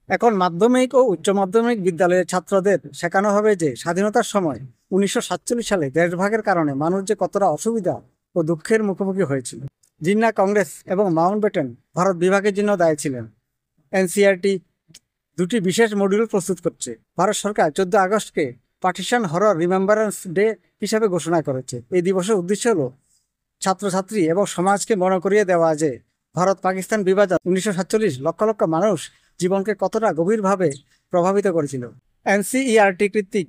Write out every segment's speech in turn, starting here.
এখন মাধ্যমিক ও উচ্চ মাধ্যমিক বিদ্যালয়ের ছাত্রদের শেখানো হবে যে স্বাধীনতার সময় 1947 সালে দেশভাগের কারণে মানুষ যে কতটা অসুবিধা ও দুঃখের মুখোমুখি হয়েছিল। জিন্নাহ কংগ্রেস এবং মাউন্টব্যাটেন ভারত বিভাগের জন্য দায়ী ছিলেন। এনসিইআরটি দুটি বিশেষ মডিউল প্রস্তুত করছে। ভারত সরকার 14 আগস্টকে পার্টিশন হরর রিমেম্বারেন্স ডে হিসাবে ঘোষণা করেছে। এই দিবসের উদ্দেশ্য হলো ছাত্রছাত্রী এবং সমাজকে মনে করিয়ে দেওয়া যে ভারত পাকিস্তান বিভাজন 1947 লক্ষ লক্ষ মানুষ জীবনকে কতটা গভীরভাবে প্রভাবিত করেছিল। এনসিইআরটি কর্তৃক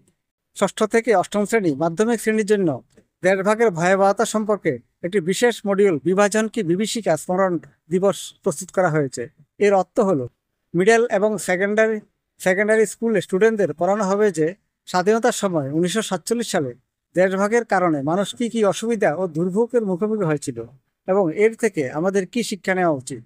ষষ্ঠ থেকে অষ্টম শ্রেণী মাধ্যমিক শ্রেণীর জন্য দেশভাগের ভয়াবহতা সম্পর্কে একটি বিশেষ মডিউল বিভাজন কি বিভীষিকা স্মরণ দিবস প্রস্তুত করা হয়েছে। এর অর্থ হলো মিডল এবং সেকেন্ডারি স্কুলের স্টুডেন্টদের পড়ানো হবে যে স্বাধীনতার সময় 1947 সালে দেশভাগের কারণে মানুষ কি কি অসুবিধা ও দুর্ভোগের মুখোমুখি হয়েছিল এবং এর থেকে আমাদের কি শিক্ষা নেওয়া উচিত।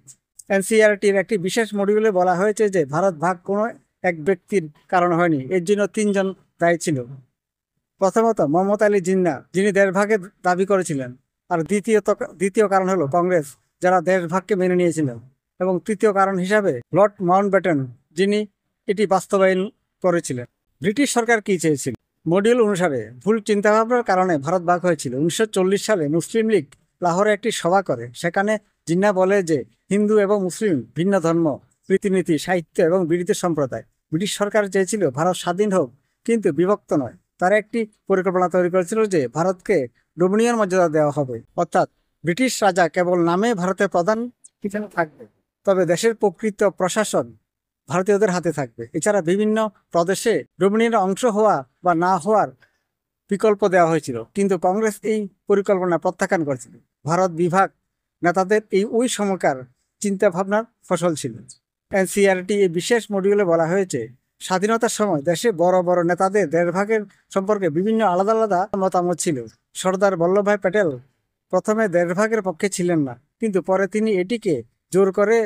এনসিইআরটির একটি বিশেষ মডিউলে বলা হয়েছে যে ভারত ভাগ কোনো এক ব্যক্তির কারণ হয়নি, এর জন্য 3 জন দায়ী ছিল। প্রথমত মোহাম্মদ আলী জিন্নাহ, যিনি দেশভাগের দাবি করেছিলেন, আর দ্বিতীয় কারণ হলো কংগ্রেস, যারা দেশভাগকে মেনে নিয়েছিলেন, এবং তৃতীয় কারণ হিসাবে লর্ড মাউন্টব্যাটেন, যিনি এটি বাস্তবায়ন করেছিলেন। ব্রিটিশ সরকার কি চেয়েছিল? মডিউল অনুসারে ভুল চিন্তাভাবনার কারণে ভারত ভাগ হয়েছিল। 1940 সালে মুসলিম লীগ লাহোরে একটি সভা করে। সেখানে জিন্নাহ বলে যে হিন্দু এবং মুসলিম ভিন্ন ধর্ম, রীতিনীতি, সাহিত্য এবং বিরোধী সম্প্রদায়। ব্রিটিশ সরকার চেয়েছিল ভারত স্বাধীন হোক, কিন্তু বিভক্ত নয়। তারা একটি পরিকল্পনা তৈরি করেছিল যে ভারতকে ডোমিনিয়ন মর্যাদা দেওয়া হবে, অর্থাৎ ব্রিটিশ রাজা কেবল নামে ভারতের প্রধান হিসেবে থাকবে, তবে দেশের প্রকৃত প্রশাসন ভারতীয়দের হাতে থাকবে। এছাড়া বিভিন্ন প্রদেশে ডোমিনিয়নের অংশ হওয়া বা না হওয়ার বিকল্প দেওয়া হয়েছিল, কিন্তু কংগ্রেস এই পরিকল্পনা প্রত্যাখ্যান করেছিল। ভারত বিভাগ নেতাদের ওই সময়কার চিন্তাভাবনার ফসল ছিল। এনসিইআরটি এই বিশেষ মডিউলে বলা হয়েছে স্বাধীনতার সময় দেশে বড় বড় নেতাদের দেশভাগের সম্পর্কে বিভিন্ন আলাদা আলাদা মতামত ছিল। সর্দার বল্লভভাই প্যাটেল প্রথমে দেশভাগের পক্ষে ছিলেন না, কিন্তু পরে তিনি এটিকে জোর করে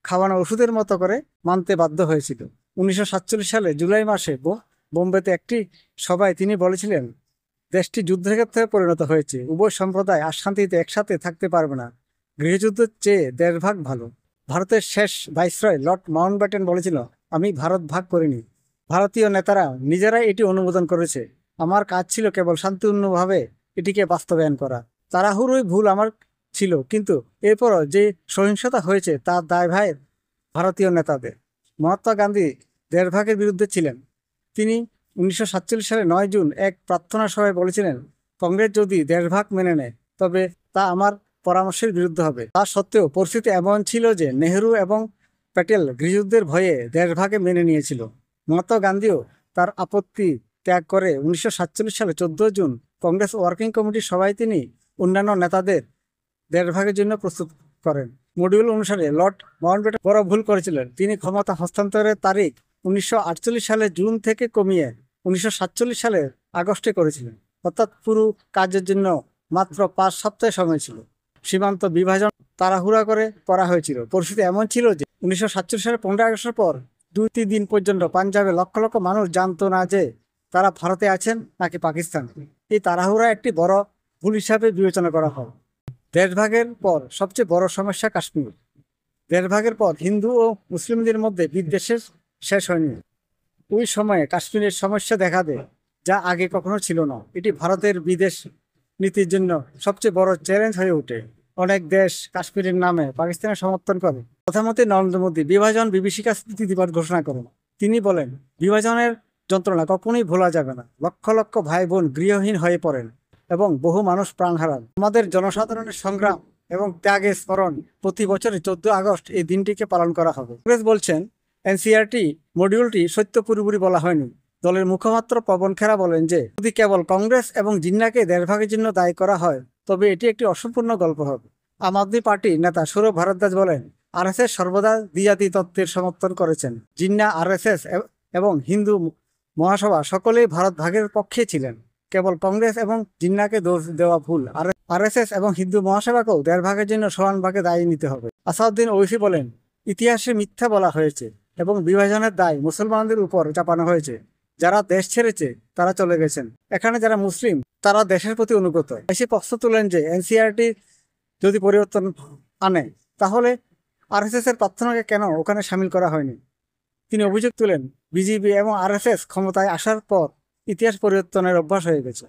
খাওয়ানো ওষুধের মতো করে মানতে বাধ্য হয়েছিল। 1947 সালে জুলাই মাসে বোম্বেতে একটি সভায় তিনি বলেছিলেন, দেশটি যুদ্ধক্ষেত্রে পরিণত হয়েছে, উভয় সম্প্রদায় আর শান্তিতে একসাথে থাকতে পারবে না, গৃহযুদ্ধের চেয়ে দেশভাগ ভালো। ভারতের শেষ ভাইসরয় লর্ড মাউন্টব্যাটেন বলেছিল, আমি ভারত ভাগ করিনি, ভারতীয় নেতারা নিজেরাই এটি অনুমোদন করেছে। আমার কাজ ছিল কেবল শান্তিপূর্ণভাবে এটিকে বাস্তবায়ন করা। তাড়াহুড়োই ভুল আমার ছিল, কিন্তু এরপরও যে সহিংসতা হয়েছে তার দায়ভার ভারতীয় নেতাদের। মহাত্মা গান্ধী দেশভাগের বিরুদ্ধে ছিলেন। তিনি 1947 সালে 9 জুন এক প্রার্থনা সভায় বলেছিলেন, কংগ্রেস যদি দেশভাগ মেনে নেয় তবে তা আমার পরামর্শের বিরুদ্ধে হবে। তা সত্ত্বেও পরিস্থিতি এমন ছিল যে নেহেরু এবং প্যাটেল গৃহযুদ্ধের ভয়ে দেশভাগে মেনে নিয়েছিল। মহাত্মা গান্ধীও তার আপত্তি ত্যাগ করে 1947 সালে 14 জুন কংগ্রেস ওয়ার্কিং কমিটির সভায় তিনি অন্যান্য নেতাদের দেশভাগের জন্য প্রস্তুত করেন। মডিউল অনুসারে লর্ড মাউন্টব্যাটেন বড় ভুল করেছিলেন। তিনি ক্ষমতা হস্তান্তরের তারিখ 1948 সালের জুন থেকে কমিয়ে 1947 সালের আগস্টে করেছিলেন, অর্থাৎ পুরো কাজের জন্য মাত্র 5 সপ্তাহ সময় ছিল। সীমান্ত বিভাজন তাড়াহুড়া করে করা হয়েছিল। পরিস্থিতি এমন ছিল যে 1947 সালের 15 আগস্টের পর 2-3 দিন পর্যন্ত পাঞ্জাবে লক্ষ লক্ষ মানুষ জানতো না যে তারা ভারতে আছেন নাকি পাকিস্তানে। এই তাড়াহুড়া একটি বড় ভুল হিসাবে বিবেচনা করা হয়। দেশভাগের পর সবচেয়ে বড় সমস্যা কাশ্মীর। দেশভাগের পর হিন্দু ও মুসলিমদের মধ্যে বিদ্বেষের শেষ হয়নি। ওই সময়ে কাশ্মীরের সমস্যা দেখা দেয়, যা আগে কখনো ছিল না। এটি ভারতের বিদেশ নীতির জন্য সবচেয়ে বড় চ্যালেঞ্জ হয়ে ওঠে। অনেক দেশ কাশ্মীরের নামে পাকিস্তানের সমর্থন করে। প্রধানমন্ত্রী নরেন্দ্র মোদী বিভাজন বিভীষিকা স্মৃতি দিবস ঘোষণা করেন। তিনি বলেন, বিভাজনের যন্ত্রণা কখনোই ভোলা যাবে না। লক্ষ লক্ষ ভাই বোন গৃহহীন হয়ে পড়েন এবং বহু মানুষ প্রাণ হারান। আমাদের জনসাধারণের সংগ্রাম এবং ত্যাগের স্মরণ প্রতি বছরই 14 আগস্ট এই দিনটিকে পালন করা হবে। কংগ্রেস বলছেন, এনসিইআরটি মডিউলটি সত্য পুরোপুরি বলা হয়নি। দলের মুখপাত্র পবন খেরা বলেন যে যদি কেবল কংগ্রেস এবং জিন্নাহকে দেশভাগের জন্য দায়ী করা হয় তবে এটি একটি অসম্পূর্ণ গল্প হবে। আম আদমি পার্টি নেতা সৌরভ ভারদ্বাজ বলেন, আরএসএস সর্বদা দ্বিজাতি তত্ত্বের সমর্থন করেছেন। জিন্নাহ, আরএসএস এবং হিন্দু মহাসভা সকলেই ভারত ভাগের পক্ষে ছিলেন। কেবল কংগ্রেস এবং জিন্নাহকে দোষ দেওয়া ভুল। আরএসএস এবং হিন্দু মহাসভাকেও দেশভাগের জন্য সমানভাগে দায়ী নিতে হবে। আসাউদ্দিন ওয়েসি বলেন, ইতিহাসে মিথ্যা বলা হয়েছে এবং বিভাজনের দায় মুসলমানদের উপর চাপানো হয়েছে। যারা দেশ ছেড়েছে তারা চলে গেছেন, এখানে যারা মুসলিম তারা দেশের প্রতি অনুগত। এসে প্রশ্ন তুলেন যে এনসিইআরটি যদি পরিবর্তন আনে তাহলে আরএসএস এর প্রার্থনাকে কেন ওখানে সামিল করা হয়নি। তিনি অভিযোগ তুলেন, বিজেপি এবং আরএসএস ক্ষমতায় আসার পর ইতিহাস পরিবর্তনের অভ্যাস হয়ে গেছে।